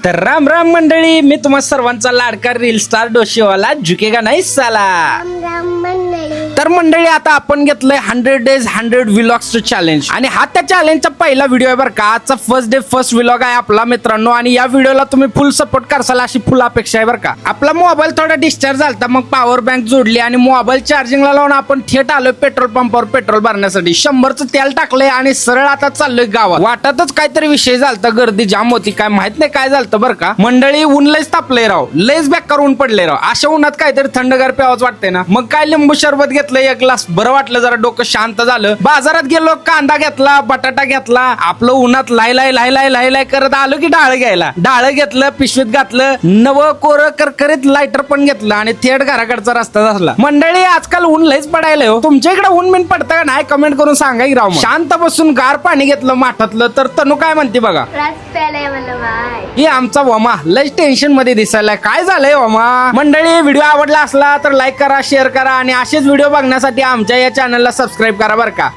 तर राम राम मंडळी, मी तुम्हा सर्वांचा लाडका रील स्टार डोशीवाला झुकेगा नाही साला. तर मंडळी, आता आपण घेतलंय 100 days 100 व्लॉग्स चॅलेंज आणि हा त्या चॅलेंजचा पहिला व्हिडिओ आहे बरं का. आजचा फर्स्ट डे फर्स्ट व्लॉग आहे आपला मित्रांनो, आणि या व्हिडिओला तुम्ही फुल सपोर्ट करसाल अशी फुल अपेक्षा आहे बरं का. आपला मोबाईल थोडा डिस्चार्ज झाला, मग पॉवर बँक जोडली आणि मोबाईल चार्जिंगला लावून आपण थेट आलोय पेट्रोल पंपावर पेट्रोल भरण्यासाठी. 100चं तेल टाकलंय आणि सरळ आता चाललोय गावात. वाटातच काहीतरी विषय झालता, गर्दी जाम होती, काय माहित नाही काय झालं बरं का. मंडळी, ऊन लयच तापलंय राव, लयच बेकार ऊन पडले राव. अशा उन्हात काहीतरी थंडगार प्यावंच वाटतंय ना. मग काय लिंबू सरबत घेतलं एक ग्लास, बरं वाटलं, जरा डोकं शांत झालं. बाजारात गेलो, कांदा घेतला, बटाटा घेतला, आपलं उन्हात लाय करत आलो की डाळ घ्यायला. डाळ घेतलं, पिशवीत घातलं, नवं कोरं करकरीत लायटर पण घेतलं आणि थेट घराकडचा रस्ता झाला. मंडळी, आजकाल ऊन लयच पडायला हो. तुमच्या इकडे ऊन बिन पडतं का नाही, कमेंट करून सांगा की राव. शांत बसून गार पाणी घेतलं माठातलं. तर तनू काय म्हणते बघा. ही आमचा वमा लय टेन्शन मध्ये दिसायला. काय झालंय वमा? मंडळी, व्हिडिओ आवडला असला तर लाईक करा, शेअर करा आणि असेच व्हिडिओ बघण्यासाठी आमच्या या चॅनलला सबस्क्राईब करा बरं का.